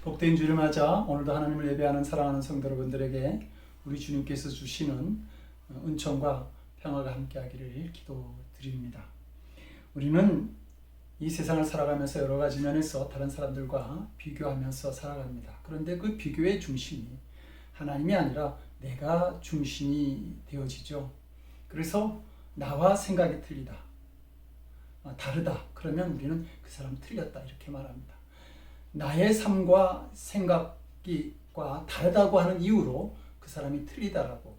복된 주를 맞아 오늘도 하나님을 예배하는 사랑하는 성도 여러분들에게 우리 주님께서 주시는 은총과 평화가 함께하기를 기도드립니다. 우리는 이 세상을 살아가면서 여러 가지 면에서 다른 사람들과 비교하면서 살아갑니다. 그런데 그 비교의 중심이 하나님이 아니라 내가 중심이 되어지죠. 그래서 나와 생각이 틀리다, 다르다. 그러면 우리는 그 사람 틀렸다 이렇게 말합니다. 나의 삶과 생각과 다르다고 하는 이유로 그 사람이 틀리다라고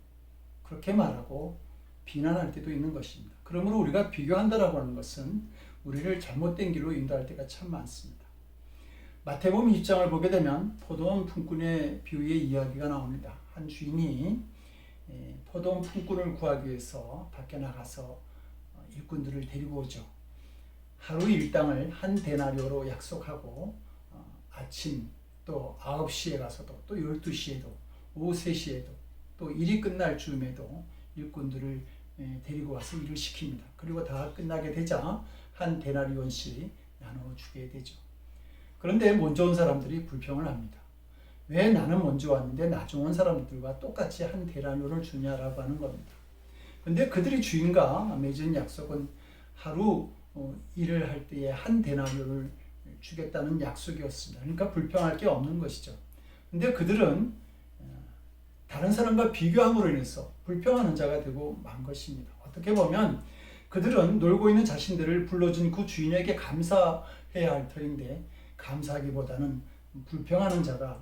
그렇게 말하고 비난할 때도 있는 것입니다. 그러므로 우리가 비교한다라고 하는 것은 우리를 잘못된 길로 인도할 때가 참 많습니다. 마태복음 20장을 보게 되면 포도원 품꾼의 비유의 이야기가 나옵니다. 한 주인이 포도원 품꾼을 구하기 위해서 밖에 나가서 일꾼들을 데리고 오죠. 하루 일당을 한 데나리오로 약속하고 아침 또 9시에 가서도 또 12시에도 오후 3시에도 또 일이 끝날 즈음에도 일꾼들을 데리고 와서 일을 시킵니다. 그리고 다 끝나게 되자 한 데나리온씩 나눠주게 되죠. 그런데 먼저 온 사람들이 불평을 합니다. 왜 나는 먼저 왔는데 나중 온 사람들과 똑같이 한 데나리온을 주냐라고 하는 겁니다. 그런데 그들이 주인과 맺은 약속은 하루 일을 할 때에 한 데나리온을 주겠다는 약속이었습니다. 그러니까 불평할 게 없는 것이죠. 그런데 그들은 다른 사람과 비교함으로 인해서 불평하는 자가 되고 만 것입니다. 어떻게 보면 그들은 놀고 있는 자신들을 불러준 그 주인에게 감사해야 할 터인데 감사하기보다는 불평하는 자가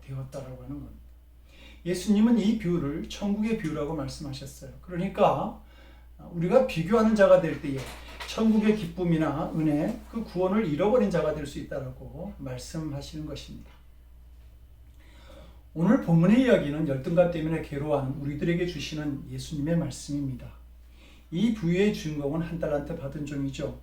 되었다라고 하는 겁니다. 예수님은 이 비유를 천국의 비유라고 말씀하셨어요. 그러니까 우리가 비교하는 자가 될 때에 천국의 기쁨이나 은혜, 그 구원을 잃어버린 자가 될 수 있다라고 말씀하시는 것입니다. 오늘 본문의 이야기는 열등감 때문에 괴로워하는 우리들에게 주시는 예수님의 말씀입니다. 이 비유의 주인공은 한 달란트 받은 종이죠.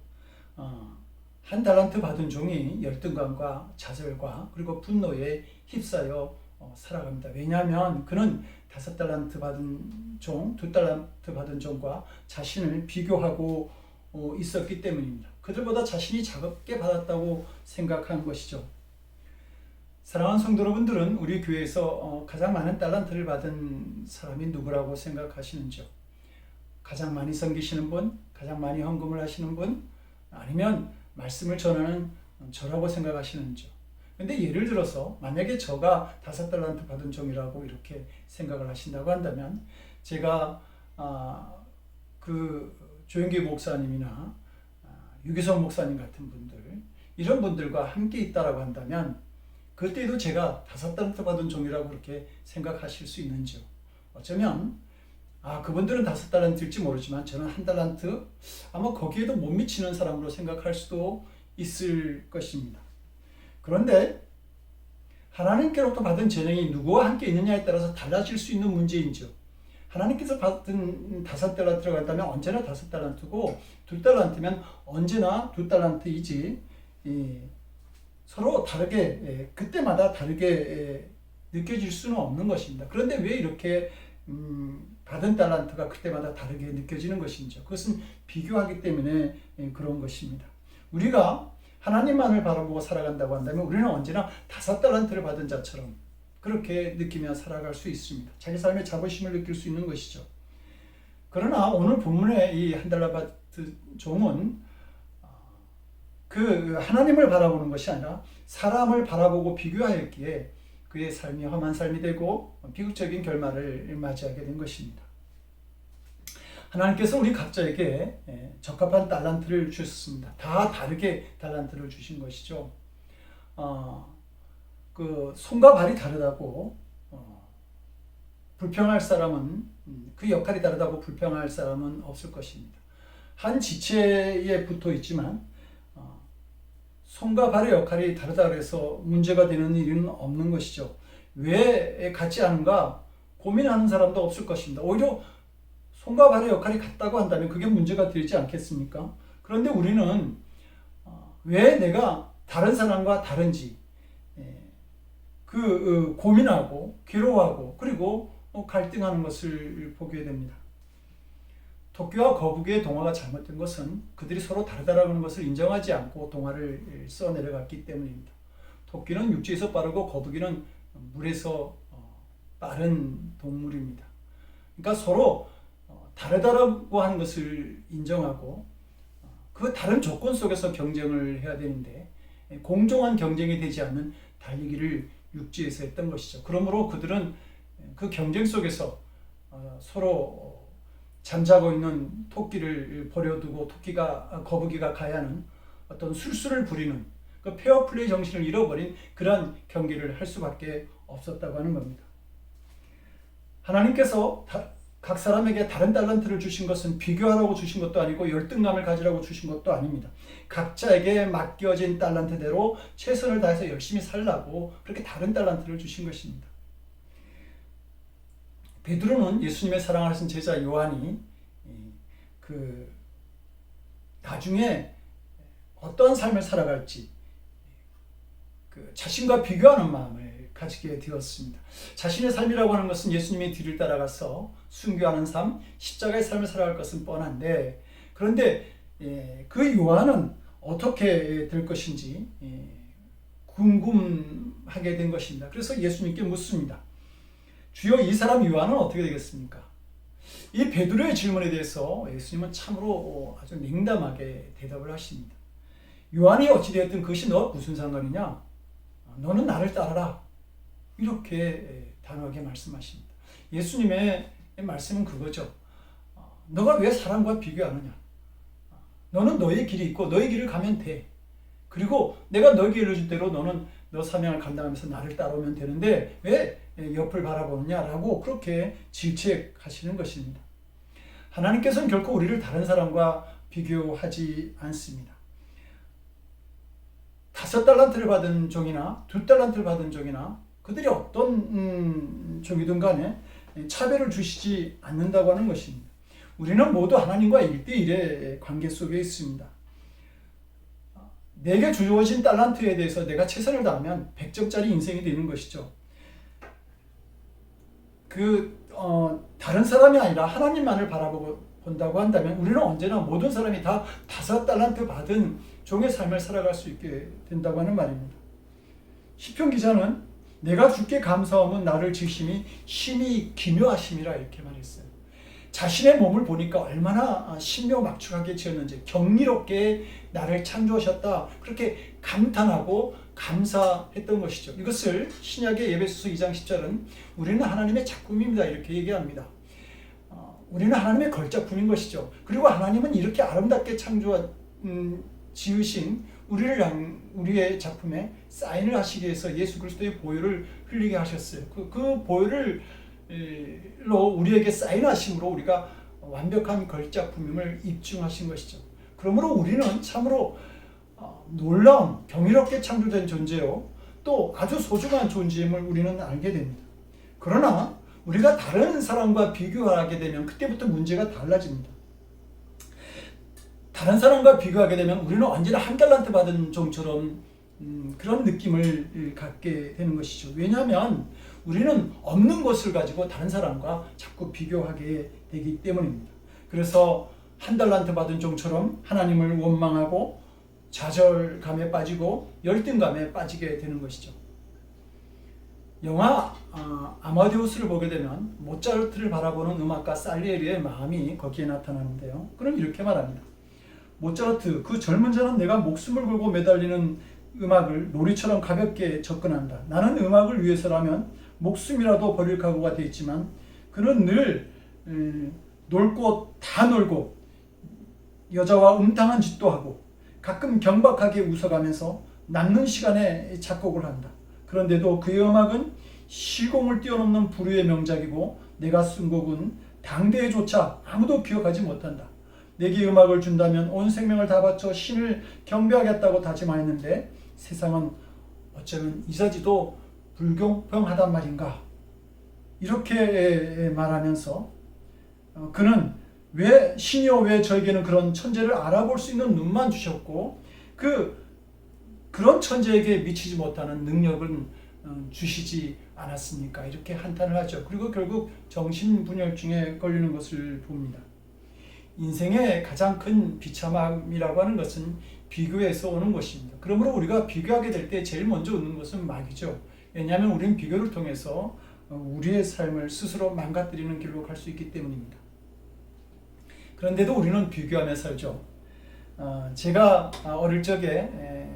한 달란트 받은 종이 열등감과 좌절과 그리고 분노에 휩싸여 살아갑니다. 왜냐하면 그는 5달란트 받은 종, 2달란트 받은 종과 자신을 비교하고 있었기 때문입니다. 그들보다 자신이 작게 받았다고 생각한 것이죠. 사랑하는 성도 여러분들은 우리 교회에서 가장 많은 달란트를 받은 사람이 누구라고 생각하시는지요? 가장 많이 섬기시는 분? 가장 많이 헌금을 하시는 분? 아니면 말씀을 전하는 저라고 생각하시는지요? 근데 예를 들어서 만약에 저가 5달란트 받은 종이라고 이렇게 생각을 하신다고 한다면 제가 그 조영기 목사님이나 유기성 목사님 같은 분들 이런 분들과 함께 있다라고 한다면 그때도 제가 5달란트 받은 종이라고 그렇게 생각하실 수 있는지요? 어쩌면 그분들은 5달란트일지 모르지만 저는 1달란트 아마 거기에도 못 미치는 사람으로 생각할 수도 있을 것입니다. 그런데 하나님께로부터 받은 재능이 누구와 함께 있느냐에 따라서 달라질 수 있는 문제인지요. 하나님께서 받은 5달란트라고 한다면 언제나 5달란트고 2달란트면 언제나 2달란트이지 서로 다르게 그때마다 다르게 느껴질 수는 없는 것입니다. 그런데 왜 이렇게 받은 달란트가 그때마다 다르게 느껴지는 것인지 그것은 비교하기 때문에 그런 것입니다. 우리가 하나님만을 바라보고 살아간다고 한다면 우리는 언제나 5달란트를 받은 자처럼 그렇게 느끼며 살아갈 수 있습니다. 자기 삶의 자부심을 느낄 수 있는 것이죠. 그러나 오늘 본문의 이 한 달란트 종은 그 하나님을 바라보는 것이 아니라 사람을 바라보고 비교하였기에 그의 삶이 험한 삶이 되고 비극적인 결말을 맞이하게 된 것입니다. 하나님께서 우리 각자에게 적합한 달란트를 주셨습니다. 다 다르게 달란트를 주신 것이죠. 그 손과 발이 다르다고 불평할 사람은 그 역할이 다르다고 불평할 사람은 없을 것입니다. 한 지체에 붙어 있지만 손과 발의 역할이 다르다 그래서 문제가 되는 일은 없는 것이죠. 왜 같지 않은가 고민하는 사람도 없을 것입니다. 오히려 손과 발의 역할이 같다고 한다면 그게 문제가 되지 않겠습니까? 그런데 우리는 왜 내가 다른 사람과 다른지 고민하고 괴로워하고 그리고 갈등하는 것을 보게 됩니다. 토끼와 거북이의 동화가 잘못된 것은 그들이 서로 다르다라는 것을 인정하지 않고 동화를 써 내려갔기 때문입니다. 토끼는 육지에서 빠르고 거북이는 물에서 빠른 동물입니다. 그러니까 서로 다르다고 하는 것을 인정하고 그 다른 조건 속에서 경쟁을 해야 되는데 공정한 경쟁이 되지 않는 달리기를 육지에서 했던 것이죠. 그러므로 그들은 그 경쟁 속에서 서로 잠자고 있는 토끼를 버려두고 거북이가 가야 하는 어떤 술수를 부리는 그 페어플레이 정신을 잃어버린 그런 경기를 할 수밖에 없었다고 하는 겁니다. 하나님께서 각 사람에게 다른 달란트를 주신 것은 비교하라고 주신 것도 아니고 열등감을 가지라고 주신 것도 아닙니다. 각자에게 맡겨진 달란트대로 최선을 다해서 열심히 살라고 그렇게 다른 달란트를 주신 것입니다. 베드로는 예수님의 사랑하신 제자 요한이 나중에 어떠한 삶을 살아갈지 자신과 비교하는 마음을 가지게 되었습니다. 자신의 삶이라고 하는 것은 예수님의 뒤를 따라가서 순교하는 삶, 십자가의 삶을 살아갈 것은 뻔한데, 그런데 그 요한은 어떻게 될 것인지 궁금하게 된 것입니다. 그래서 예수님께 묻습니다. 주여, 이 사람 요한은 어떻게 되겠습니까? 이 베드로의 질문에 대해서 예수님은 참으로 아주 냉담하게 대답을 하십니다. 요한이 어찌되었든 그것이 너 무슨 상관이냐? 너는 나를 따라라. 이렇게 단호하게 말씀하십니다. 예수님의 말씀은 그거죠. 너가 왜 사람과 비교하느냐? 너는 너의 길이 있고 너의 길을 가면 돼. 그리고 내가 너에게 일러줄 대로 너는 너 사명을 감당하면서 나를 따라오면 되는데 왜 옆을 바라보느냐라고 그렇게 질책하시는 것입니다. 하나님께서는 결코 우리를 다른 사람과 비교하지 않습니다. 5달란트를 받은 종이나 2달란트를 받은 종이나 그들이 어떤 종이든 간에 차별을 주시지 않는다고 하는 것입니다. 우리는 모두 하나님과 1대1의 관계 속에 있습니다. 내게 주어진 달란트에 대해서 내가 최선을 다하면 100점짜리 인생이 되는 것이죠. 다른 사람이 아니라 하나님만을 바라본다고 한다면 우리는 언제나 모든 사람이 다 5달란트 받은 종의 삶을 살아갈 수 있게 된다고 하는 말입니다. 시편 기자는 내가 주께 감사함은 나를 지심이 심히 기묘하심이라 이렇게 말했어요. 자신의 몸을 보니까 얼마나 신묘막측하게 지었는지, 경이롭게 나를 창조하셨다, 그렇게 감탄하고 감사했던 것이죠. 이것을 신약의 에베소서 2장 10절은 우리는 하나님의 작품입니다 이렇게 얘기합니다. 우리는 하나님의 걸작품인 것이죠. 그리고 하나님은 이렇게 아름답게 지으신 우리의 작품에 사인을 하시기 위해서 예수 그리스도의 보혈을 흘리게 하셨어요. 그 보혈로 우리에게 사인하심으로 우리가 완벽한 걸작품임을 입증하신 것이죠. 그러므로 우리는 참으로 놀라운 경이롭게 창조된 존재요, 또 아주 소중한 존재임을 우리는 알게 됩니다. 그러나 우리가 다른 사람과 비교하게 되면 그때부터 문제가 달라집니다. 다른 사람과 비교하게 되면 우리는 언제나 1달란트 받은 종처럼 그런 느낌을 갖게 되는 것이죠. 왜냐하면 우리는 없는 것을 가지고 다른 사람과 자꾸 비교하게 되기 때문입니다. 그래서 1달란트 받은 종처럼 하나님을 원망하고 좌절감에 빠지고 열등감에 빠지게 되는 것이죠. 영화 아마데우스를 보게 되면 모차르트를 바라보는 음악가 살리에리의 마음이 거기에 나타나는데요. 그럼 이렇게 말합니다. 모차르트, 그 젊은 자는 내가 목숨을 걸고 매달리는 음악을 놀이처럼 가볍게 접근한다. 나는 음악을 위해서라면 목숨이라도 버릴 각오가 되어 있지만 그는 늘 놀고 다 놀고 여자와 음탕한 짓도 하고 가끔 경박하게 웃어가면서 남는 시간에 작곡을 한다. 그런데도 그의 음악은 시공을 뛰어넘는 불후의 명작이고 내가 쓴 곡은 당대에조차 아무도 기억하지 못한다. 내게 음악을 준다면 온 생명을 다 바쳐 신을 경배하겠다고 다짐하였는데 세상은 어쩌면 이사지도 불공평하단 말인가. 이렇게 말하면서 그는 왜 신이여 왜 저에게는 그런 천재를 알아볼 수 있는 눈만 주셨고 그런 천재에게 미치지 못하는 능력은 주시지 않았습니까? 이렇게 한탄을 하죠. 그리고 결국 정신분열증에 걸리는 것을 봅니다. 인생의 가장 큰 비참함이라고 하는 것은 비교에서 오는 것입니다. 그러므로 우리가 비교하게 될 때 제일 먼저 오는 것은 마귀죠. 왜냐하면 우리는 비교를 통해서 우리의 삶을 스스로 망가뜨리는 길로 갈 수 있기 때문입니다. 그런데도 우리는 비교하며 살죠. 제가 어릴 적에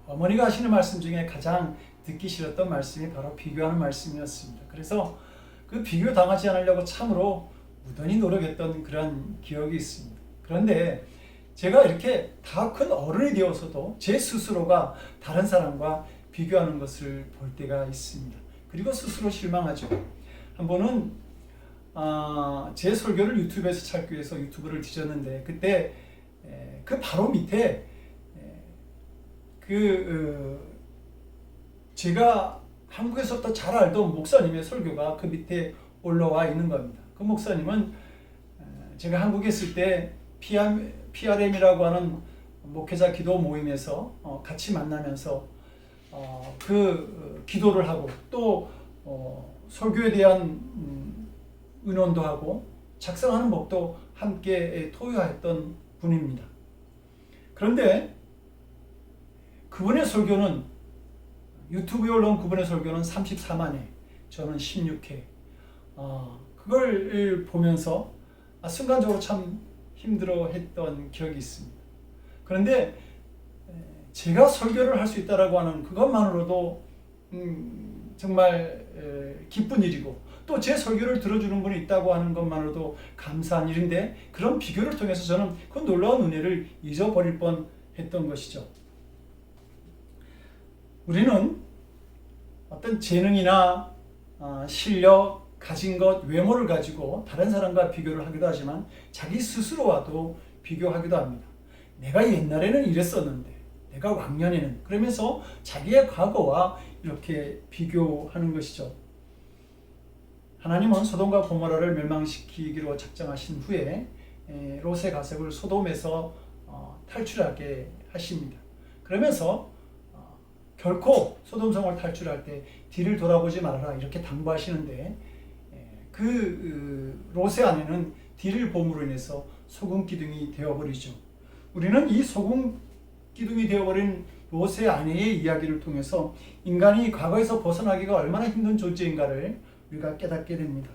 어머니가 하시는 말씀 중에 가장 듣기 싫었던 말씀이 바로 비교하는 말씀이었습니다. 그래서 그 비교 당하지 않으려고 참으로 무던히 노력했던 그런 기억이 있습니다. 그런데 제가 이렇게 다 큰 어른이 되어서도 제 스스로가 다른 사람과 비교하는 것을 볼 때가 있습니다. 그리고 스스로 실망하죠. 한 번은 제 설교를 유튜브에서 찾기 위해서 유튜브를 뒤졌는데 그때 그 바로 밑에 제가 한국에서부터 잘 알던 목사님의 설교가 그 밑에 올라와 있는 겁니다. 그 목사님은 제가 한국에 있을 때 PRM이라고 하는 목회자 기도 모임에서 같이 만나면서 기도를 하고 또 설교에 대한 의논도 하고 작성하는 법도 함께 토요했던 분입니다. 그런데 그분의 설교는 유튜브에 올라온 그분의 설교는 34만 회, 저는 16회. 그걸 보면서 순간적으로 참 힘들어했던 기억이 있습니다. 그런데 제가 설교를 할 수 있다라고 하는 그것만으로도 정말 기쁜 일이고 또 제 설교를 들어주는 분이 있다고 하는 것만으로도 감사한 일인데 그런 비교를 통해서 저는 그 놀라운 은혜를 잊어버릴 뻔했던 것이죠. 우리는 어떤 재능이나 실력, 가진 것, 외모를 가지고 다른 사람과 비교를 하기도 하지만 자기 스스로와도 비교하기도 합니다. 내가 옛날에는 이랬었는데 내가 왕년에는 그러면서 자기의 과거와 이렇게 비교하는 것이죠. 하나님은 소돔과 고모라를 멸망시키기로 작정하신 후에 롯의 가족을 소돔에서 탈출하게 하십니다. 그러면서 결코 소돔성을 탈출할 때 뒤를 돌아보지 말아라 이렇게 당부하시는데 롯의 아내는 뒤를 봄으로 인해서 소금 기둥이 되어버리죠. 우리는 이 소금 기둥이 되어버린 롯의 아내의 이야기를 통해서 인간이 과거에서 벗어나기가 얼마나 힘든 존재인가를 우리가 깨닫게 됩니다.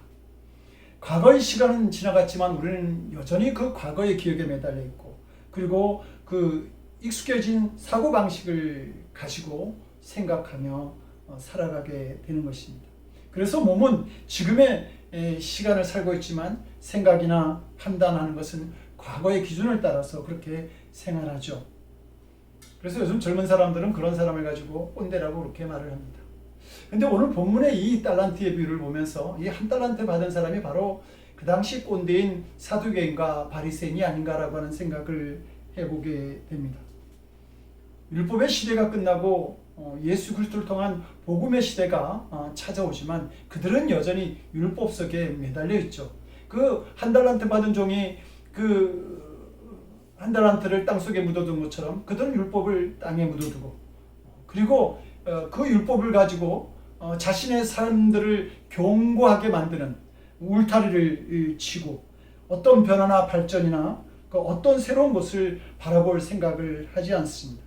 과거의 시간은 지나갔지만 우리는 여전히 그 과거의 기억에 매달려 있고 그리고 그 익숙해진 사고방식을 가지고 생각하며 살아가게 되는 것입니다. 그래서 몸은 지금의 시간을 살고 있지만 생각이나 판단하는 것은 과거의 기준을 따라서 그렇게 생활하죠. 그래서 요즘 젊은 사람들은 그런 사람을 가지고 꼰대라고 그렇게 말을 합니다. 근데 오늘 본문의 이 달란트의 비유를 보면서 이 한 달란트 받은 사람이 바로 그 당시 꼰대인 사두개인과 바리새인이 아닌가라고 하는 생각을 해보게 됩니다. 율법의 시대가 끝나고 예수 그리스도를 통한 복음의 시대가 찾아오지만 그들은 여전히 율법 속에 매달려 있죠. 그 한 달란트 받은 종이 한 달란트를 땅속에 묻어둔 것처럼 그들은 율법을 땅에 묻어두고 그리고 그 율법을 가지고 자신의 삶들을 견고하게 만드는 울타리를 치고 어떤 변화나 발전이나 어떤 새로운 것을 바라볼 생각을 하지 않습니다.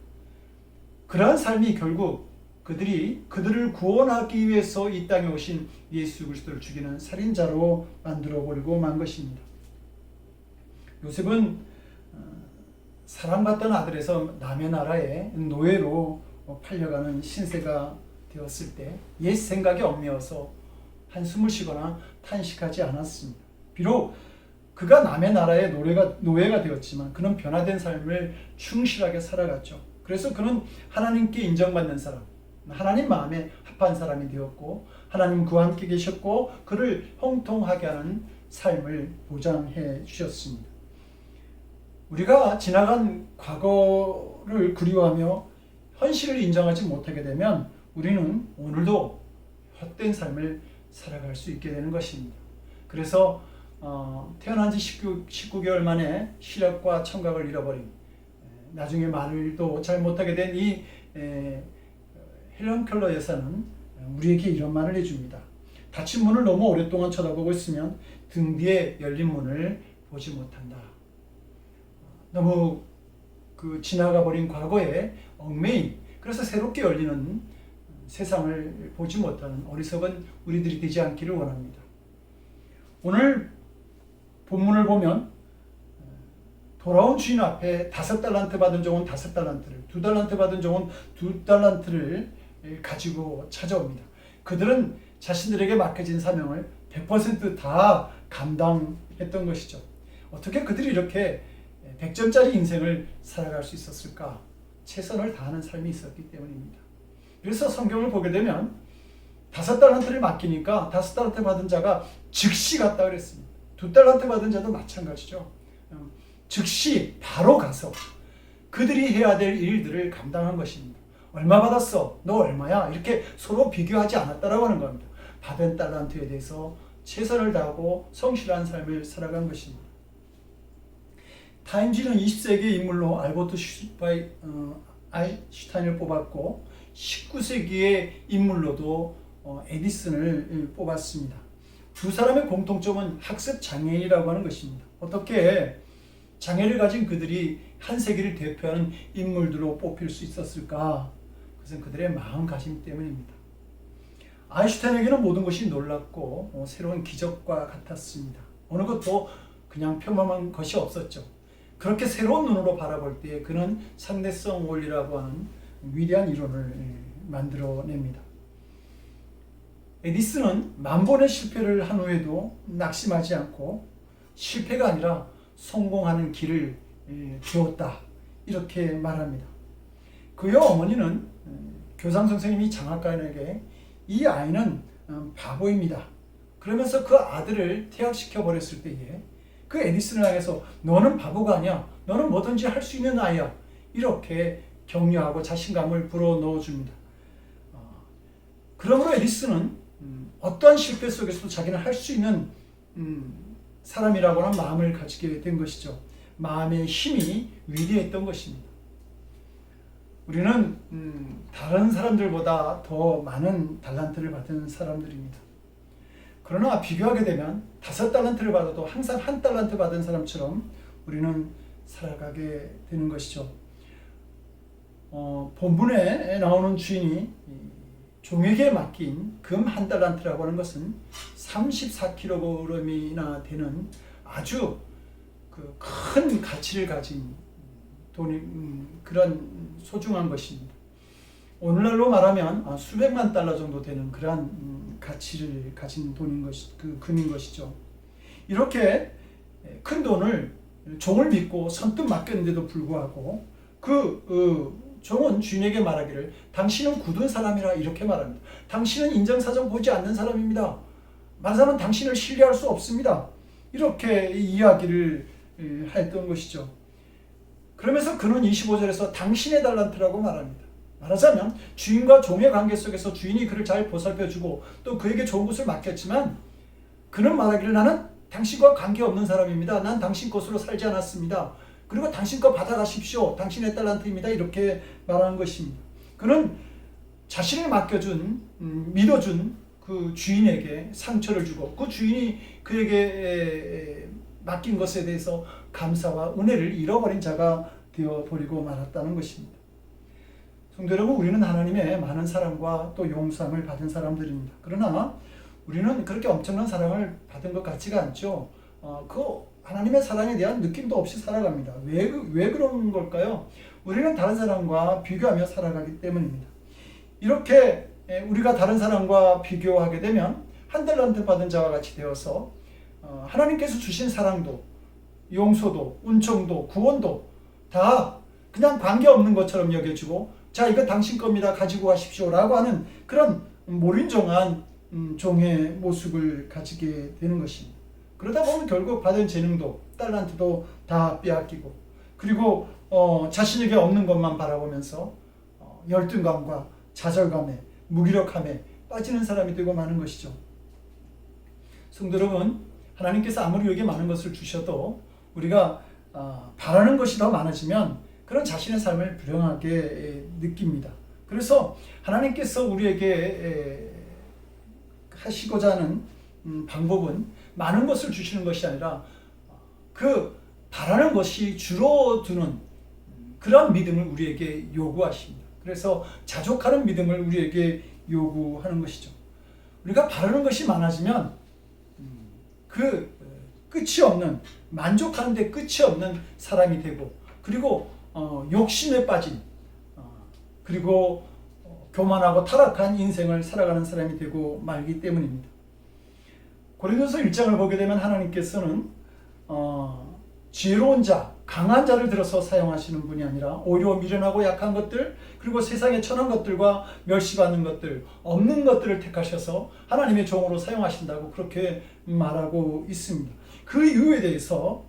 그러한 삶이 결국 그들을 구원하기 위해서 이 땅에 오신 예수 그리스도를 죽이는 살인자로 만들어버리고 만 것입니다. 요셉은 사랑받던 아들에서 남의 나라에 노예로 팔려가는 신세가 되었을 때 옛 생각이 얽매여서 한숨을 쉬거나 탄식하지 않았습니다. 비록 그가 남의 나라의 노예가 되었지만 그는 변화된 삶을 충실하게 살아갔죠. 그래서 그는 하나님께 인정받는 사람, 하나님 마음에 합한 사람이 되었고 하나님 그와 함께 계셨고 그를 형통하게 하는 삶을 보장해 주셨습니다. 우리가 지나간 과거를 그리워하며 현실을 인정하지 못하게 되면 우리는 오늘도 헛된 삶을 살아갈 수 있게 되는 것입니다. 그래서 태어난 지 19개월 만에 시력과 청각을 잃어버린 나중에 말도 잘 못하게 된 이 헬런 켈러 여사는 우리에게 이런 말을 해줍니다. 닫힌 문을 너무 오랫동안 쳐다보고 있으면 등 뒤에 열린 문을 보지 못한다. 너무 그 지나가 버린 과거에 얽매인, 그래서 새롭게 열리는 세상을 보지 못하는 어리석은 우리들이 되지 않기를 원합니다. 오늘 본문을 보면 돌아온 주인 앞에 5달란트 받은 종은 5달란트를, 2달란트 받은 종은 2달란트를 가지고 찾아옵니다. 그들은 자신들에게 맡겨진 사명을 100% 감당했던 것이죠. 어떻게 그들이 이렇게 100점짜리 인생을 살아갈 수 있었을까? 최선을 다하는 삶이 있었기 때문입니다. 그래서 성경을 보게 되면 5달란트를 맡기니까 5달란트 받은 자가 즉시 갔다 그랬습니다. 2달란트 받은 자도 마찬가지죠. 즉시 바로 가서 그들이 해야 될 일들을 감당한 것입니다. 얼마 받았어? 너 얼마야? 이렇게 서로 비교하지 않았다라고 하는 겁니다. 받은 달란트에 대해서 최선을 다하고 성실한 삶을 살아간 것입니다. 타임지는 20세기 인물로 알버트 아인슈타인을 뽑았고 19세기의 인물로도 에디슨을 뽑았습니다. 두 사람의 공통점은 학습 장애인이라고 하는 것입니다. 어떻게 장애를 가진 그들이 한 세기를 대표하는 인물들로 뽑힐 수 있었을까? 그것은 그들의 마음가짐 때문입니다. 아인슈타인에게는 모든 것이 놀랍고 새로운 기적과 같았습니다. 어느 것도 그냥 평범한 것이 없었죠. 그렇게 새로운 눈으로 바라볼 때 그는 상대성 원리라고 하는 위대한 이론을 만들어냅니다. 에디슨은 만번의 실패를 한 후에도 낙심하지 않고 실패가 아니라 성공하는 길을 배웠다, 이렇게 말합니다. 그의 어머니는 교장 선생님이 장학관에게 이 아이는 바보입니다, 그러면서 그 아들을 퇴학시켜 버렸을 때에 그 에디슨을 향해서 너는 바보가 아니야, 너는 뭐든지 할 수 있는 아이야, 이렇게 격려하고 자신감을 불어넣어 줍니다. 그러므로 에디슨은 어떠한 실패 속에서도 자기는 할 수 있는 사람이라고 하는 마음을 가지게 된 것이죠. 마음의 힘이 위대했던 것입니다. 우리는 다른 사람들보다 더 많은 달란트를 받은 사람들입니다. 그러나 비교하게 되면 5달란트를 받아도 항상 1달란트 받은 사람처럼 우리는 살아가게 되는 것이죠. 본문에 나오는 주인이 종에게 맡긴 금 1달란트라고 하는 것은 34kg이나 되는 아주 큰 가치를 가진 돈이, 그런 소중한 것입니다. 오늘날로 말하면 수백만 달러 정도 되는 그러한 가치를 가진 돈인 것이, 금인 것이죠. 이렇게 큰 돈을 종을 믿고 선뜻 맡겼는데도 불구하고 종은 주인에게 말하기를 당신은 굳은 사람이라, 이렇게 말합니다. 당신은 인정사정 보지 않는 사람입니다. 말하자면 당신을 신뢰할 수 없습니다, 이렇게 이야기를 했던 것이죠. 그러면서 그는 25절에서 당신의 달란트라고 말합니다. 말하자면 주인과 종의 관계 속에서 주인이 그를 잘 보살펴주고 또 그에게 좋은 것을 맡겼지만 그는 말하기를 나는 당신과 관계없는 사람입니다. 난 당신 것으로 살지 않았습니다. 그리고 당신 거 받아가십시오. 당신의 달란트입니다. 이렇게 말하는 것입니다. 그는 자신을 맡겨준, 믿어준 그 주인에게 상처를 주고 그 주인이 그에게 맡긴 것에 대해서 감사와 은혜를 잃어버린 자가 되어버리고 말았다는 것입니다. 성도 여러분, 우리는 하나님의 많은 사랑과 또 용서함을 받은 사람들입니다. 그러나 우리는 그렇게 엄청난 사랑을 받은 것 같지가 않죠. 그 하나님의 사랑에 대한 느낌도 없이 살아갑니다. 왜 그런 걸까요? 우리는 다른 사람과 비교하며 살아가기 때문입니다. 이렇게 우리가 다른 사람과 비교하게 되면 1달란트 받은 자와 같이 되어서 하나님께서 주신 사랑도, 용서도, 은총도, 구원도 다 그냥 관계없는 것처럼 여겨지고 자, 이거 당신 겁니다, 가지고 가십시오 라고 하는 그런 몰인정한 종의 모습을 가지게 되는 것입니다. 그러다 보면 결국 받은 재능도, 달란트도 다 빼앗기고, 그리고 자신에게 없는 것만 바라보면서 열등감과 좌절감에, 무기력함에 빠지는 사람이 되고 마는 것이죠. 성도 여러분, 하나님께서 아무리 우리에게 많은 것을 주셔도 우리가 바라는 것이 더 많아지면 그런 자신의 삶을 불행하게 느낍니다. 그래서 하나님께서 우리에게 하시고자 하는 방법은 많은 것을 주시는 것이 아니라 그 바라는 것이 줄어드는 그런 믿음을 우리에게 요구하십니다. 그래서 자족하는 믿음을 우리에게 요구하는 것이죠. 우리가 바라는 것이 많아지면 그 끝이 없는, 만족하는 데 끝이 없는 사람이 되고, 그리고 욕심에 빠진, 그리고 교만하고 타락한 인생을 살아가는 사람이 되고 말기 때문입니다. 고린도서 1장을 보게 되면 하나님께서는 지혜로운 자, 강한 자를 들어서 사용하시는 분이 아니라 오히려 미련하고 약한 것들, 그리고 세상에 천한 것들과 멸시받는 것들, 없는 것들을 택하셔서 하나님의 종으로 사용하신다고 그렇게 말하고 있습니다. 그 이유에 대해서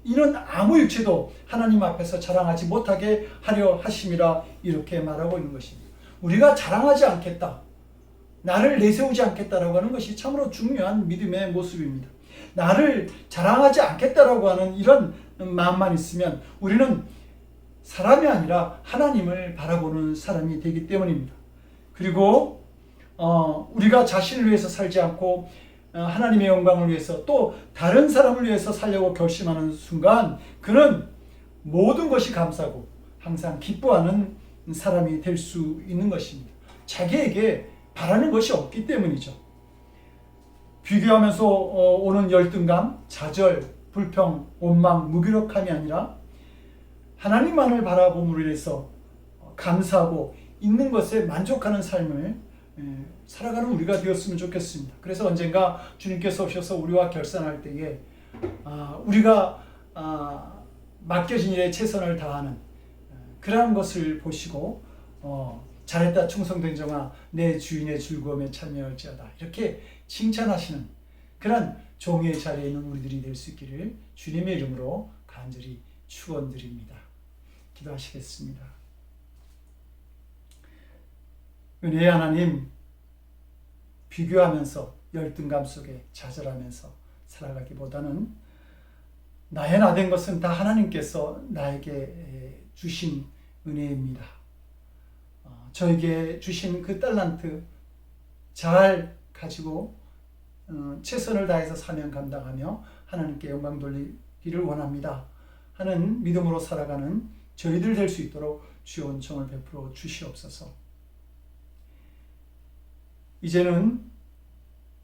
이는 아무 육체도 하나님 앞에서 자랑하지 못하게 하려 하심이라 이렇게 말하고 있는 것입니다. 우리가 자랑하지 않겠다, 나를 내세우지 않겠다라고 하는 것이 참으로 중요한 믿음의 모습입니다. 나를 자랑하지 않겠다라고 하는 이런 마음만 있으면 우리는 사람이 아니라 하나님을 바라보는 사람이 되기 때문입니다. 그리고 우리가 자신을 위해서 살지 않고 하나님의 영광을 위해서 또 다른 사람을 위해서 살려고 결심하는 순간 그는 모든 것이 감사하고 항상 기뻐하는 사람이 될 수 있는 것입니다. 자기에게 바라는 것이 없기 때문이죠. 비교하면서 오는 열등감, 좌절, 불평, 원망, 무기력함이 아니라 하나님만을 바라봄으로 인해서 감사하고 있는 것에 만족하는 삶을 살아가는 우리가 되었으면 좋겠습니다. 그래서 언젠가 주님께서 오셔서 우리와 결산할 때에 우리가 맡겨진 일에 최선을 다하는 그러한 것을 보시고 잘했다 충성된 종아 내 주인의 즐거움에 참여할지어다 이렇게 칭찬하시는 그런 종의 자리에 있는 우리들이 될 수 있기를 주님의 이름으로 간절히 축원드립니다. 기도하시겠습니다. 은혜의 하나님, 비교하면서 열등감 속에 좌절하면서 살아가기보다는 나의 나된 것은 다 하나님께서 나에게 주신 은혜입니다. 저에게 주신 그 달란트 잘 가지고 최선을 다해서 사명 감당하며 하나님께 영광 돌리기를 원합니다 하는 믿음으로 살아가는 저희들 될 수 있도록 주의 은총을 베풀어 주시옵소서. 이제는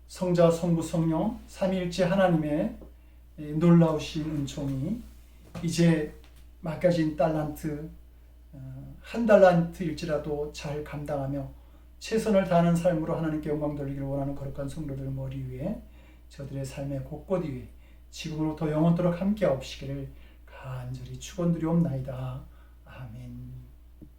성자, 성부, 성령 삼위일체 하나님의 놀라우신 은총이 이제 맡겨진 달란트 한 달란트일지라도 잘 감당하며 최선을 다하는 삶으로 하나님께 영광 돌리기를 원하는 거룩한 성도들 머리 위에 저들의 삶의 곳곳 위에 지금으로부터 영원토록 함께 하옵시기를 간절히 축원드리옵나이다. 아멘.